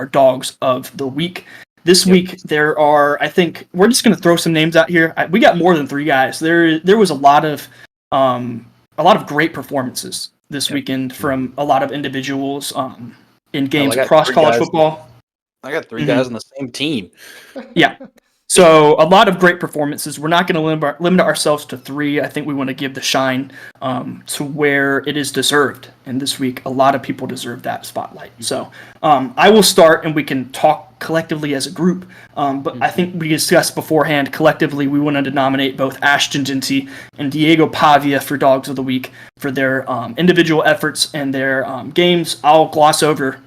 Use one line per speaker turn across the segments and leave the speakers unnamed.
our dogs of the week. This week there are, I think, we're just going to throw some names out here. We got more than 3 guys. There was a lot of great performances this weekend from a lot of individuals in games across college football.
I got 3 guys on the same team.
Yeah. So a lot of great performances. We're not going to limit ourselves to 3. I think we want to give the shine to where it is deserved. And this week, a lot of people deserve that spotlight. So I will start, and we can talk collectively as a group. But I think we discussed beforehand, collectively, we wanted to nominate both Ashton Jeanty and Diego Pavia for Dogs of the Week for their individual efforts and their games. I'll gloss over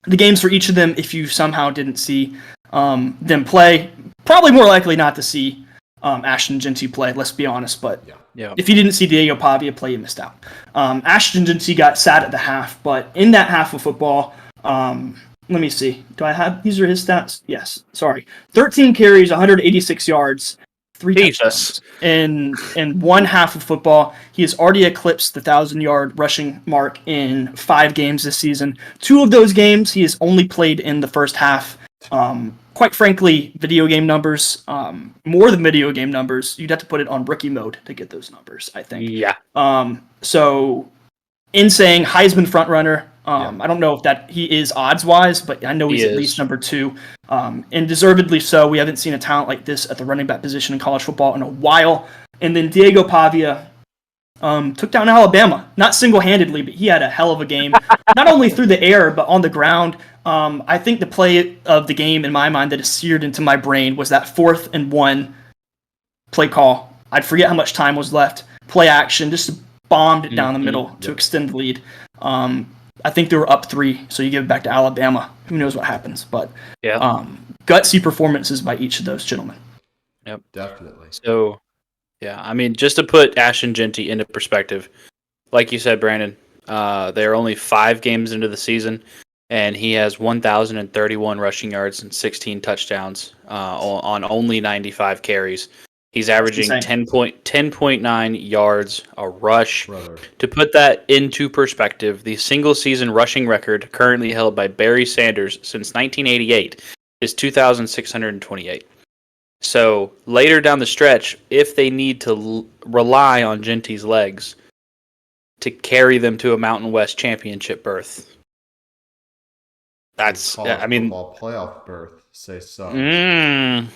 the games for each of them if you somehow didn't see them play. Probably more likely not to see Ashton Jeanty play, let's be honest. But if you didn't see Diego Pavia play, you missed out. Ashton Jeanty got sat at the half, but in that half of football, let me see. Do I have, these are his stats? Yes, sorry. 13 carries, 186 yards, 3 touchdowns. In one half of football, he has already eclipsed the 1,000-yard rushing mark in 5 games this season. 2 of those games, he has only played in the first half. Quite frankly, video game numbers, more than video game numbers, you'd have to put it on rookie mode to get those numbers, I think.
Yeah.
So, in saying Heisman frontrunner, I don't know if that he is odds-wise, but I know he's at least number 2. And deservedly so. We haven't seen a talent like this at the running back position in college football in a while. And then Diego Pavia took down Alabama. Not single-handedly, but he had a hell of a game. Not only through the air, but on the ground. I think the play of the game, in my mind, that is seared into my brain was that 4th and 1 play call. I'd forget how much time was left. Play action, just bombed it down the middle to extend the lead. I think they were up 3, so you give it back to Alabama. Who knows what happens? But gutsy performances by each of those gentlemen.
Yep, definitely.
So, I mean, just to put Ashton Jeanty into perspective, like you said, Brandon, they're only 5 games into the season, and he has 1,031 rushing yards and 16 touchdowns on only 95 carries. He's averaging 10.9 yards a rush. To put that into perspective, the single-season rushing record currently held by Barry Sanders since 1988 is 2,628. So later down the stretch, if they need to rely on Jeanty's legs to carry them to a Mountain West championship berth, that's
playoff berth. Say so.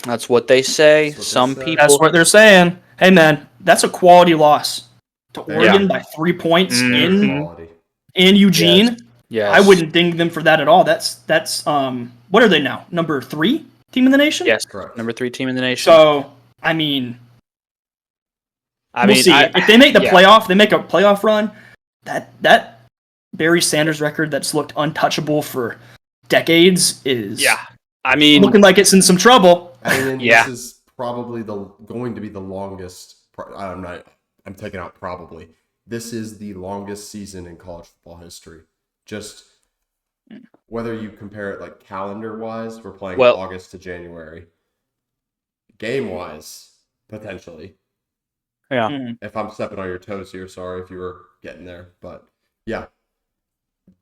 That's what they say. People.
That's what they're saying. Hey man, that's a quality loss to Oregon by 3 points in Eugene.
Yes.
I wouldn't ding them for that at all. That's what are they now? Number 3 team in the nation?
Yes, correct. Number 3 team in the nation.
So I mean, we'll see. If they make the playoff, they make a playoff run. That Barry Sanders record that's looked untouchable for decades is looking like it's in some trouble.
And this is probably going to be the longest. I'm taking out probably. This is the longest season in college football history. Just whether you compare it like calendar wise, we're playing August to January. Game wise, potentially.
Yeah.
If I'm stepping on your toes here, sorry if you were getting there, but yeah.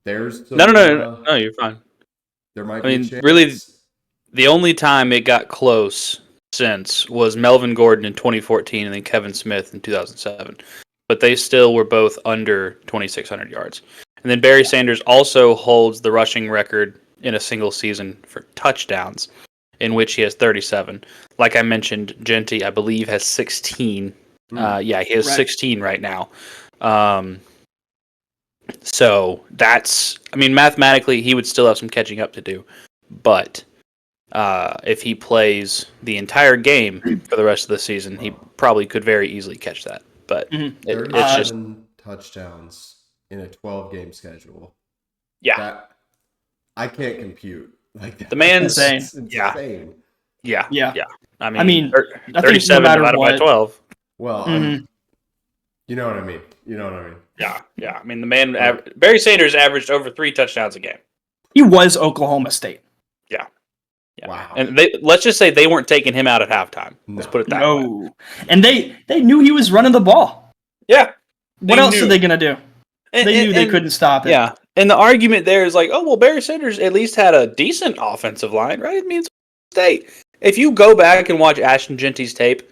There's
no, you're fine.
There might be a chance.
Really, the only time it got close since was Melvin Gordon in 2014 and then Kevin Smith in 2007. But they still were both under 2,600 yards. And then Barry Sanders also holds the rushing record in a single season for touchdowns, in which he has 37. Like I mentioned, Jeanty, I believe, has 16. He has 16 right now. So that's, mathematically, he would still have some catching up to do. But if he plays the entire game for the rest of the season, he probably could very easily catch that. But it's just
touchdowns in a 12-game schedule.
Yeah.
I can't compute like that.
The man's
insane.
Yeah.
37
divided by 12.
Well, you know what I mean.
Yeah. The man, Barry Sanders averaged over 3 touchdowns a game.
He was Oklahoma State.
Yeah.
Wow.
And let's just say they weren't taking him out at halftime. Let's put it that way.
And they knew he was running the ball.
Yeah.
What else are they going to do? They knew they couldn't stop it.
Yeah. And the argument there is like, oh, well, Barry Sanders at least had a decent offensive line, right? It means State. If you go back and watch Ashton Genty's tape,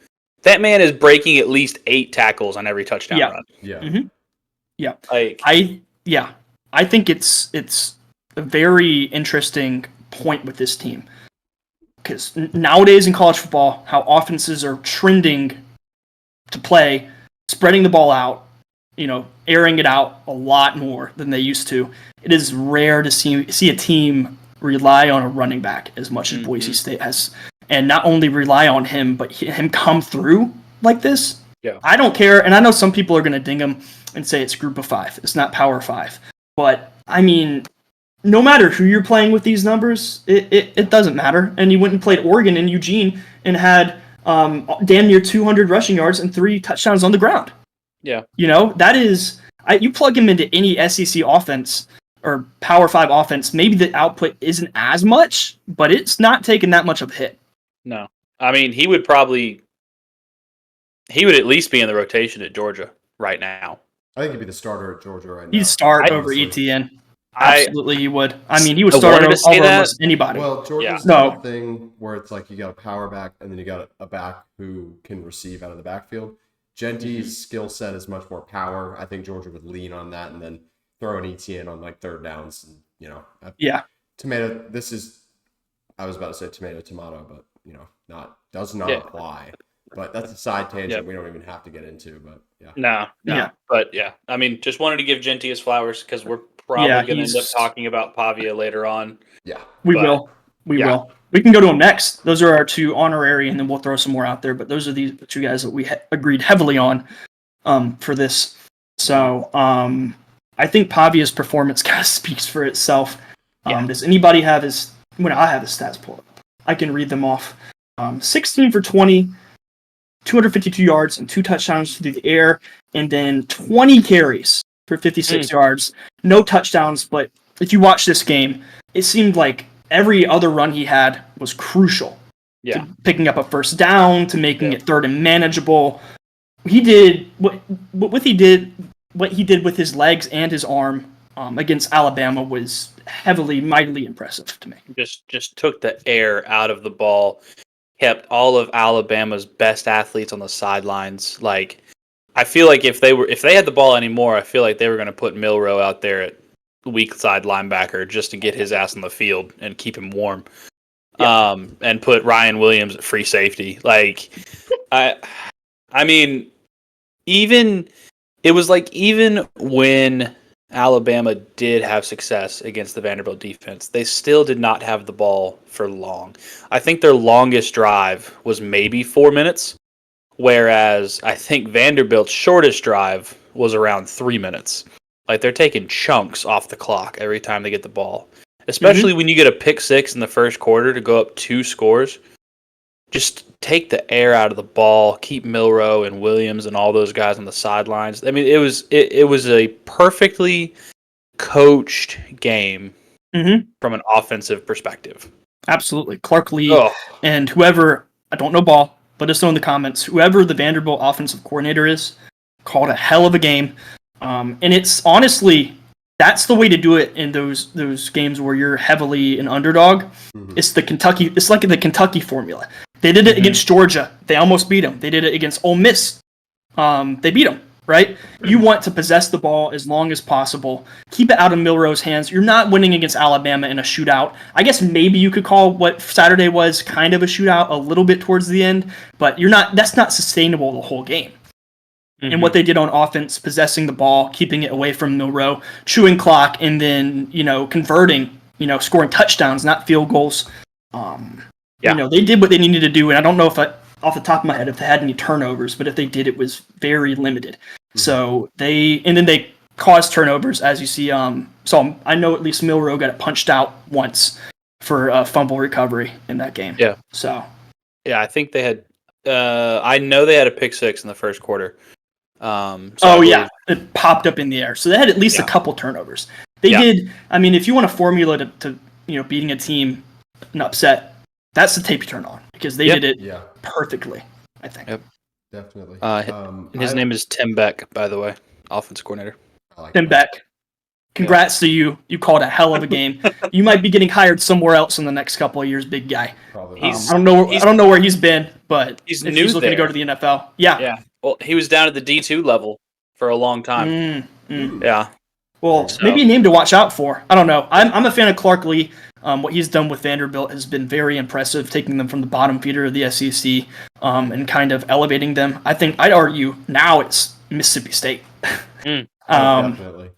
that man is breaking at least 8 tackles on every touchdown run.
Yeah.
Mm-hmm. Yeah.
Like,
I think it's a very interesting point with this team. Because nowadays in college football, how offenses are trending to play, spreading the ball out, airing it out a lot more than they used to. It is rare to see a team rely on a running back as much as Boise State has. And not only rely on him, but him come through like this.
Yeah.
I don't care, and I know some people are going to ding him and say it's group of 5. It's not power 5. But, I mean, no matter who you're playing with these numbers, it doesn't matter. And he went and played Oregon in Eugene and had damn near 200 rushing yards and 3 touchdowns on the ground.
Yeah.
That is, you plug him into any SEC offense or Power 5 offense, maybe the output isn't as much, but it's not taking that much of a hit.
No. I mean, he would at least be in the rotation at Georgia right now.
I think he'd be the starter at Georgia right now.
He'd start over Etienne. Absolutely, he would. I mean, he would start over almost anybody.
Well, Georgia's got a thing where it's like you got a power back and then you got a back who can receive out of the backfield. Genty's skill set is much more power. I think Georgia would lean on that and then throw an Etienne on like third downs. And, tomato. I was about to say tomato, but does not apply. But that's a side tangent we don't even have to get into. But
No. But I mean, just wanted to give Genty his flowers because we're probably going to end up talking about Pavia later on.
Yeah, we will. We can go to them next. Those are our 2 honorary, and then we'll throw some more out there. But those are the 2 guys that we agreed heavily on for this. So I think Pavia's performance kind of speaks for itself. Does anybody have his? When I have his stats pulled up, I can read them off. 16 for 20, 252 yards, and 2 touchdowns through the air, and then 20 carries for 56 yards. No touchdowns, but if you watch this game, it seemed like every other run he had was crucial. To picking up a first down, to making it third and manageable. He did what he did with his legs and his arm against Alabama was mightily impressive to me.
Just took the air out of the ball, kept all of Alabama's best athletes on the sidelines. Like, I feel like if they had the ball anymore, I feel like they were going to put Milroe out there at weak side linebacker just to get his ass on the field and keep him warm. And put Ryan Williams at free safety. Like, I mean, even when Alabama did have success against the Vanderbilt defense, they still did not have the ball for long. I think their longest drive was maybe 4 minutes, whereas I think Vanderbilt's shortest drive was around 3 minutes. Like, they're taking chunks off the clock every time they get the ball, especially when you get a pick 6 in the first quarter to go up 2 scores. Just take the air out of the ball, keep Milroe and Williams and all those guys on the sidelines. I mean, it was a perfectly coached game from an offensive perspective.
Absolutely. Clark Lee and whoever, I don't know ball, let us know in the comments, whoever the Vanderbilt offensive coordinator is, called a hell of a game. And it's honestly, that's the way to do it in those games where you're heavily an underdog. It's like the Kentucky formula. They did it against Georgia. They almost beat them. They did it against Ole Miss. They beat them, right? You want to possess the ball as long as possible. Keep it out of Milroe's hands. You're not winning against Alabama in a shootout. I guess maybe you could call what Saturday was kind of a shootout a little bit towards the end, but that's not sustainable the whole game. And what they did on offense, possessing the ball, keeping it away from Milroe, chewing clock, and then, converting, scoring touchdowns, not field goals. They did what they needed to do, and I don't know if off the top of my head if they had any turnovers, but if they did, it was very limited. So they caused turnovers, as you see. So I know at least Milroe got it punched out once for a fumble recovery in that game.
Yeah.
So.
Yeah, I think they had. I know they had a pick 6 in the first quarter.
It popped up in the air. So they had at least a couple turnovers. They did. I mean, if you want a formula to beating a team an upset, that's the tape you turn on because they did it perfectly, I think.
Yep.
Definitely.
His name is Tim Beck, by the way, offensive coordinator.
I like
Tim Beck. Congrats to you. You called a hell of a game. You might be getting hired somewhere else in the next couple of years, big guy.
Probably.
I don't know where he's been, but
he's
if
new
he's looking to
there.
go to the NFL, yeah.
Yeah. Well, he was down at the D2 level for a long time. Yeah.
Well,
So-
maybe a name to watch out for. I don't know. I'm a fan of Clark Lee. What he's done with Vanderbilt has been very impressive, taking them from the bottom feeder of the SEC and kind of elevating them. I think I'd argue now it's Mississippi State.
Definitely.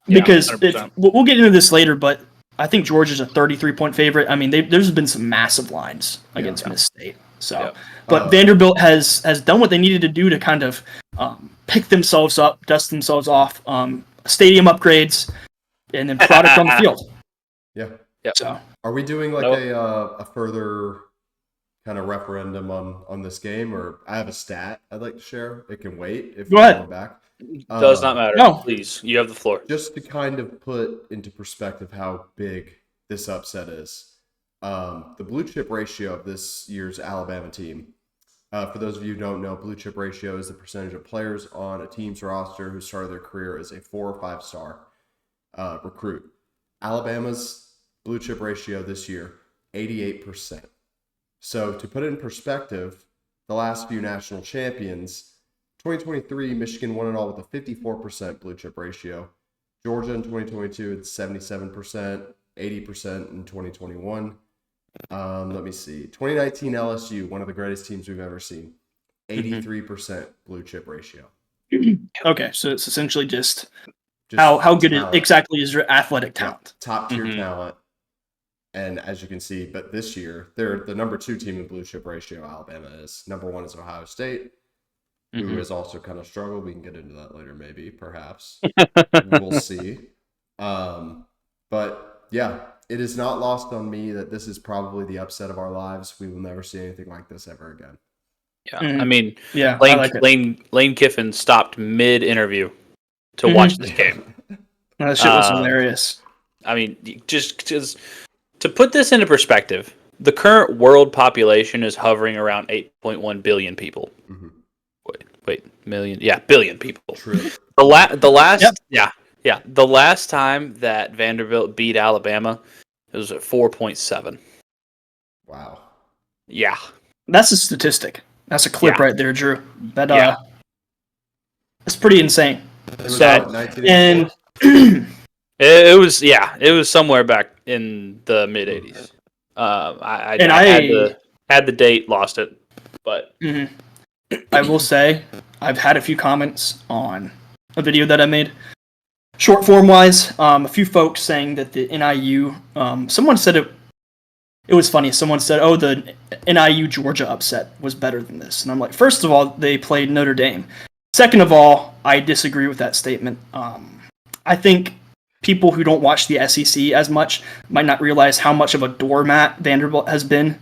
Because
100%.
we'll get into this later, but I think Georgia's a 33-point favorite. I mean, there's been some massive lines against Miss State. So, but Vanderbilt has done what they needed to do to kind of pick themselves up, dust themselves off, stadium upgrades, and then product on the field.
Yeah.
So,
Are we doing like a further kind of referendum on this game, or I have a stat I'd like to share? It can wait if
Go
we're
ahead.
going back.
Does not matter.
No.
Please, you have the floor.
Just to kind of put into perspective how big this upset is, the blue chip ratio of this year's Alabama team. For those of you who don't know, blue chip ratio is the percentage of players on a team's roster who started their career as a 4 or 5 star recruit. Alabama's blue chip ratio this year, 88%. So to put it in perspective, the last few national champions, 2023, Michigan won it all with a 54% blue chip ratio. Georgia in 2022, it's 77%, 80% in 2021. Let me see. 2019 LSU, one of the greatest teams we've ever seen. 83% blue chip ratio.
okay, so it's essentially just how good exactly is your athletic talent?
Top tier talent. And as you can see, but this year, they're the number 2 team in blue chip ratio, Alabama is. Number 1 is Ohio State, who has also kind of struggled. We can get into that later, maybe, perhaps. We'll see. But yeah, it is not lost on me that this is probably the upset of our lives. We will never see anything like this ever again.
Yeah, I mean,
Yeah,
Lane,
I like it.
Lane Kiffin stopped mid-interview to watch this game.
That shit was hilarious.
I mean, just to put this into perspective, the current world population is hovering around 8.1 billion people.
Mm-hmm.
Wait, million? Yeah, billion people.
True.
The last time that Vanderbilt beat Alabama, it was at 4.7.
Wow.
Yeah.
That's a statistic. That's a clip
Yeah.
right there, Drew. That
Yeah.
It's pretty insane.
It was
So,
out in 1984.
It was somewhere back in the mid 80s. I had the date, lost it, but
I will say I've had a few comments on a video that I made. Short form wise, a few folks saying that the NIU, someone said it was funny. Someone said, oh, the NIU Georgia upset was better than this. And I'm like, first of all, they played Notre Dame. Second of all, I disagree with that statement. I think people who don't watch the SEC as much might not realize how much of a doormat Vanderbilt has been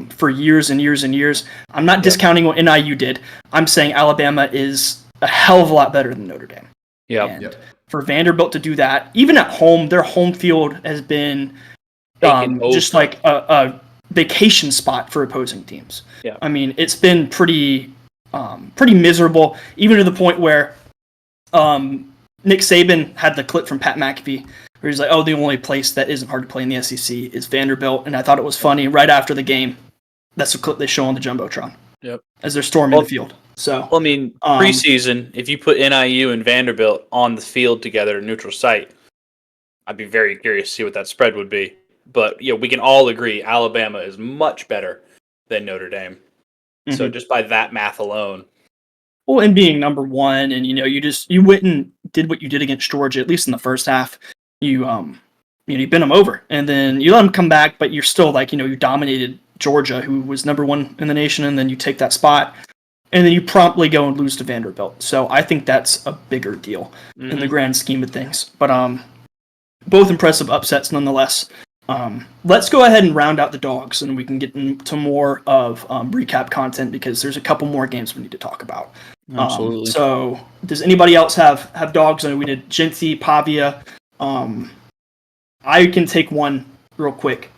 for years and years and years. I'm not discounting what NIU did. I'm saying Alabama is a hell of a lot better than Notre Dame. And for Vanderbilt to do that, even at home, their home field has been just like a vacation spot for opposing teams.
Yeah.
I mean, it's been pretty miserable, even to the point where Nick Saban had the clip from Pat McAfee where he's like, oh, the only place that isn't hard to play in the SEC is Vanderbilt. And I thought it was funny. Right after the game, that's the clip they show on the Jumbotron.
Yep.
As they're storming the field. So,
well, I mean, preseason, if you put NIU and Vanderbilt on the field together at a neutral site, I'd be very curious to see what that spread would be. But yeah, we can all agree Alabama is much better than Notre Dame. Mm-hmm. So just by that math alone.
Well, and being number one, and you went and did what you did against Georgia, at least in the first half. You bent them over, and then you let them come back, but you're still you dominated Georgia, who was number one in the nation, and then you take that spot, and then you promptly go and lose to Vanderbilt. So I think that's a bigger deal in the grand scheme of things. But both impressive upsets nonetheless. Let's go ahead and round out the Dawgs, and we can get into more of recap content because there's a couple more games we need to talk about.
Absolutely.
So does anybody else have Dawgs? I know we did Genty, Pavia. I can take one real quick.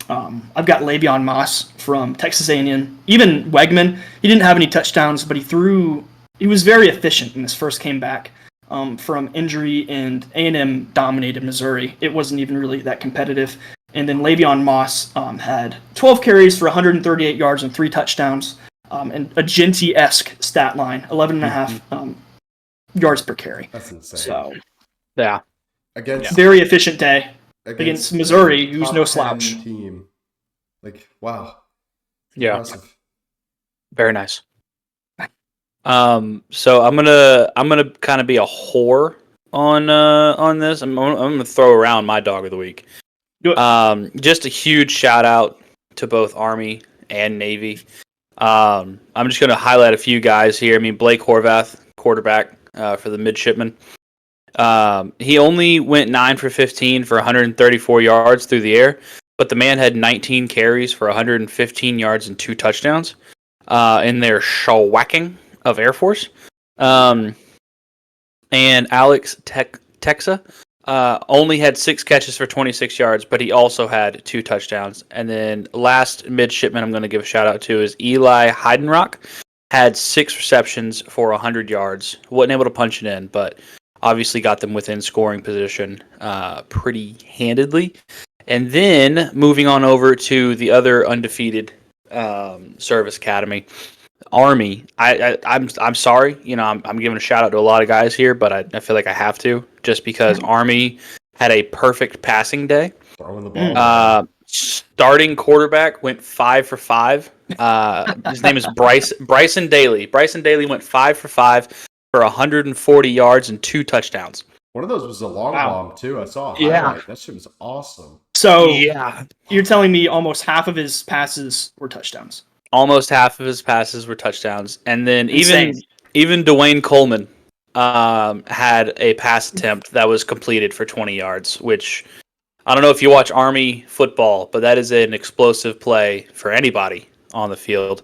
I've got Le'Veon Moss from Texas A&M. Even Wegman, he didn't have any touchdowns, but he was very efficient in his first game back. from injury, and A&M dominated Missouri. It wasn't even really that competitive. And then Le'Veon Moss had 12 carries for 138 yards and 3 touchdowns, and a Genty-esque stat line, 11 and a half yards per carry.
That's insane.
So,
Yeah.
very efficient day against Missouri, who's no slouch.
Team. Like, wow.
Yeah.
Impressive.
Very nice. So I'm gonna kind of be a whore on this. I'm gonna throw around my dog of the week. Just a huge shout out to both Army and Navy. I'm just gonna highlight a few guys here. I mean, Blake Horvath, quarterback for the midshipmen. He only went 9 for 15 for 134 yards through the air, but the man had 19 carries for 115 yards and 2 touchdowns in their shellwhacking of Air Force. And Alex Texa only had 6 catches for 26 yards, but he also had 2 touchdowns. And then last midshipman I'm going to give a shout out to is Eli Heidenrock. Had 6 receptions for 100 yards. Wasn't able to punch it in, but obviously got them within scoring position pretty handedly. And then moving on over to the other undefeated service academy, Army. I'm sorry. You know, I'm giving a shout out to a lot of guys here, but I feel like I have to just because Army had a perfect passing day.
Throwing the ball.
Starting quarterback went 5 for 5. His name is Bryson Daly. Bryson Daly went 5 for 5 for 140 yards and 2 touchdowns.
One of those was a long bomb too. I saw a highlight. That shit was awesome.
So you're telling me almost half of his passes were touchdowns?
Almost half of his passes were touchdowns, and then
Insane.
even Dwayne Coleman had a pass attempt that was completed for 20 yards, which I don't know if you watch Army football, but that is an explosive play for anybody on the field.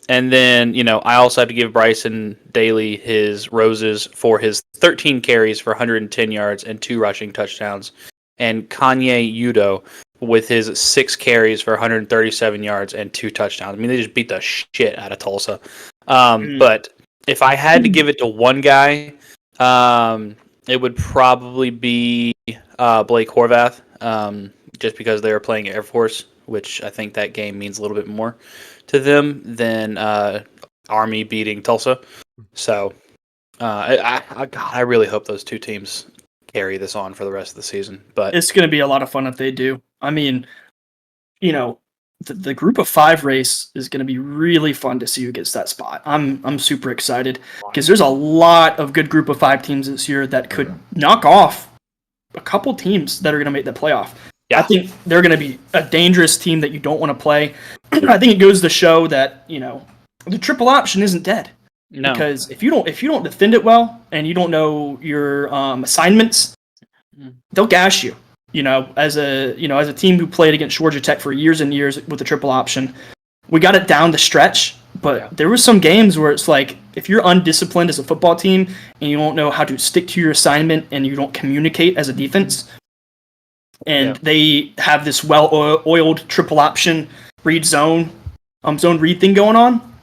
And then, you know, I also have to give Bryson Daly his roses for his 13 carries for 110 yards and 2 rushing touchdowns. And Kanye Udo with his 6 carries for 137 yards and 2 touchdowns. I mean, they just beat the shit out of Tulsa. But if I had to give it to one guy, it would probably be Blake Horvath, just because they were playing Air Force, which I think that game means a little bit more to them than Army beating Tulsa. So I really hope those two teams carry this on for the rest of the season. But
it's going to be a lot of fun if they do. I mean, you know, the group of 5 race is going to be really fun to see who gets that spot. I'm super excited because there's a lot of good group of 5 teams this year that could knock off a couple teams that are going to make the playoff. Yeah. I think they're going to be a dangerous team that you don't want to play. I think it goes to show that, you know, the triple option isn't dead. No. Because if you don't defend it well and you don't know your assignments, they'll gash you. You know, as a team who played against Georgia Tech for years and years with the triple option, we got it down the stretch. But there were some games where it's like, if you're undisciplined as a football team and you don't know how to stick to your assignment and you don't communicate as a defense, and they have this well-oiled triple option read zone read thing going on,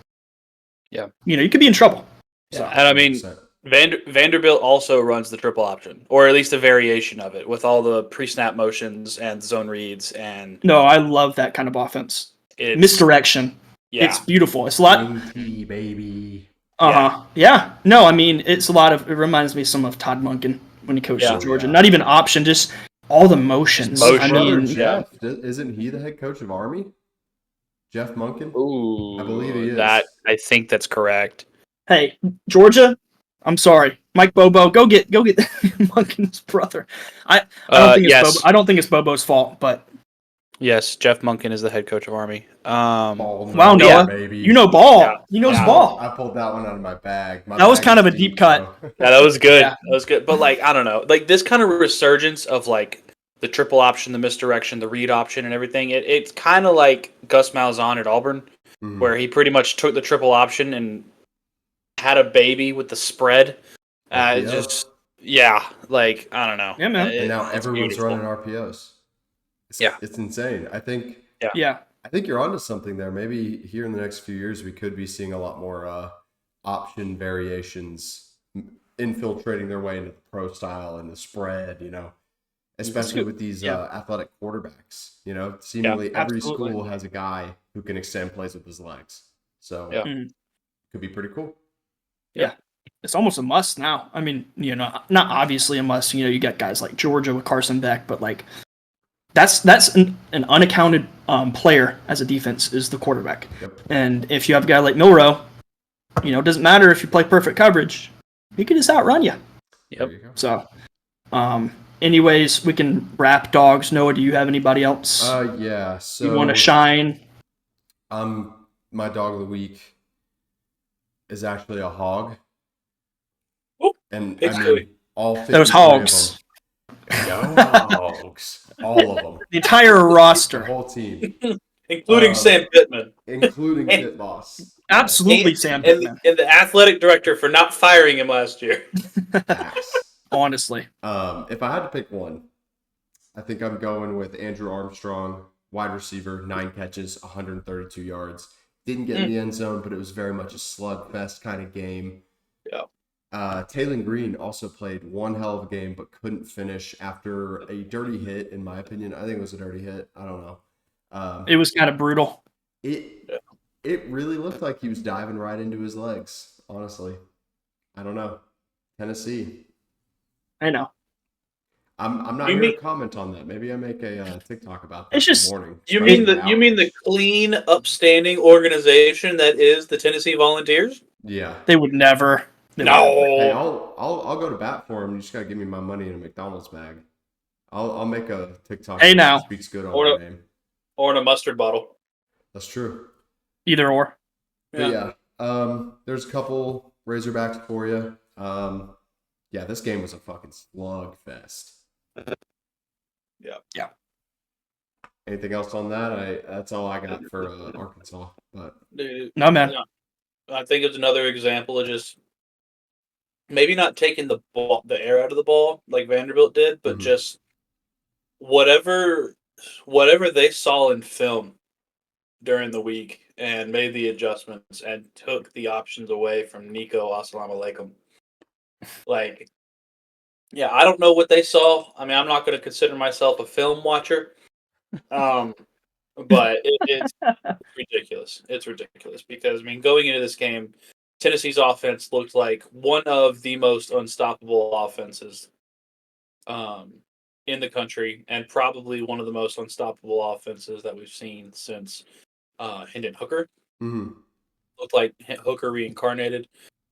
you know, you could be in trouble.
So. And I mean, Vanderbilt also runs the triple option, or at least a variation of it, with all the pre-snap motions and zone reads. And
no, I love that kind of offense. Misdirection. Yeah. It's beautiful. It's a lot.
Baby.
Yeah. No, I mean, it's a lot of. It reminds me some of Todd Monken when he coached at Georgia. Not even option, just all the motions.
I mean, Jeff, isn't he the head coach of Army? Jeff Monken?
Ooh,
I believe he is.
I think that's correct.
Hey, Georgia, I'm sorry. Mike Bobo, go get Monken's brother. I don't think it's Bobo's fault, but
yes, Jeff Monken is the head coach of Army.
Wow, Noah, baby. You know ball. Yeah. He knows ball.
I pulled that one out of my bag.
That was kind of a deep cut.
Yeah, that was good. That was good. But like, I don't know, like this kind of resurgence of like the triple option, the misdirection, the read option, and everything. It's kind of like Gus Malzahn at Auburn, where he pretty much took the triple option and had a baby with the spread. Just like I don't know.
Yeah, man.
And now everyone's running RPOs. It's insane. I think.
Yeah.
I think you're onto something there. Maybe here in the next few years, we could be seeing a lot more option variations infiltrating their way into the pro style and the spread, especially with these athletic quarterbacks. Seemingly every
absolutely.
school has a guy who can extend plays with his legs. So could be pretty cool.
Yeah. It's almost a must now. I mean, not obviously a must. You got guys like Georgia with Carson Beck, but like that's an unaccounted player as a defense is the quarterback.
Yep.
And if you have a guy like Milroe, it doesn't matter if you play perfect coverage, he can just outrun you.
Yep.
So, anyways, we can wrap Dawgs. Noah, do you have anybody else?
Yeah. So
you want to shine?
My dog of the week is actually a hog.
Oh,
and I mean, all 53
those hogs.
Dogs. All of them.
The entire roster.
The whole team.
Including Sam Pittman.
Including Pit Boss.
Absolutely, Sam Pittman.
And the athletic director for not firing him last year.
Honestly.
If I had to pick one, I think I'm going with Andrew Armstrong, wide receiver, 9 catches, 132 yards. Didn't get in the end zone, but it was very much a slugfest kind of game.
Yeah.
Taylor Green also played one hell of a game, but couldn't finish after a dirty hit, in my opinion. I think it was a dirty hit. I don't know.
It was kind of brutal.
It really looked like he was diving right into his legs, honestly. I don't know. Tennessee.
I know.
I'm not here to comment on that. Maybe I make a TikTok about that
it's just,
in the morning.
You mean the clean, upstanding organization that is the Tennessee Volunteers?
Yeah.
They would never.
Hey, I'll go to bat for him. You just gotta give me my money in a McDonald's bag. I'll make a TikTok.
Hey, now
speaks good on your name.
Or in a mustard bottle.
That's true.
Either or.
But there's a couple Razorbacks for you. This game was a fucking slugfest.
Yeah.
Anything else on that? That's all I got for Arkansas. But
no, man.
Yeah. I think it's another example of just maybe not taking the air out of the ball like Vanderbilt did, but just whatever they saw in film during the week and made the adjustments and took the options away from Nico Assalamu Alaikum. Like, yeah, I don't know what they saw. I mean, I'm not going to consider myself a film watcher, but it's ridiculous. It's ridiculous because, I mean, going into this game, Tennessee's offense looked like one of the most unstoppable offenses in the country and probably one of the most unstoppable offenses that we've seen since Hendon Hooker. Looked like Hooker reincarnated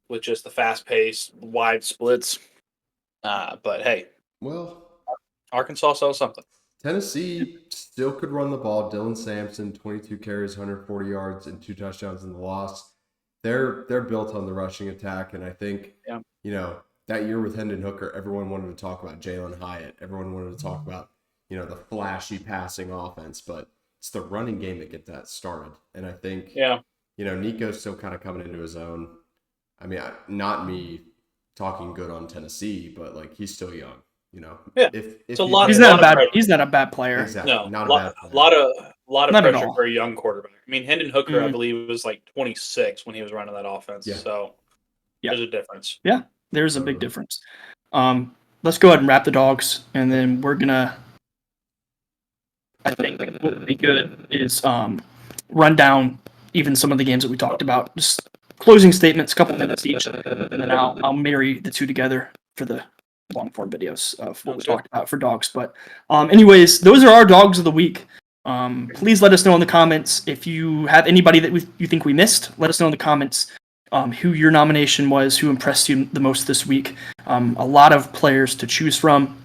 with just the fast-paced, wide splits. But hey, Arkansas saw something.
Tennessee still could run the ball. Dylan Sampson, 22 carries, 140 yards, and 2 touchdowns in the loss. They're built on the rushing attack, and I think that year with Hendon Hooker, everyone wanted to talk about Jalen Hyatt. Everyone wanted to talk about the flashy passing offense, but it's the running game that gets that started. And I think Nico's still kind of coming into his own. I mean, not me talking good on Tennessee, but like he's still young.
He's not a bad player.
Exactly.
No,
not a bad player.
A lot of
Not
pressure for a young quarterback. I mean, Hendon Hooker, I believe, was like 26 when he was running that offense. Yeah. So there's a difference.
Yeah, there's a big difference. Let's go ahead and wrap the Dogs, and then we're gonna. I think what would be good is run down even some of the games that we talked about. Just closing statements, a couple minutes each, and then I'll marry the two together for the long form videos of what we talked about for Dogs. But anyways, those are our Dogs of the week. Please let us know in the comments if you have anybody that you think we missed. Let us know in the comments who your nomination was, who impressed you the most this week. A lot of players to choose from.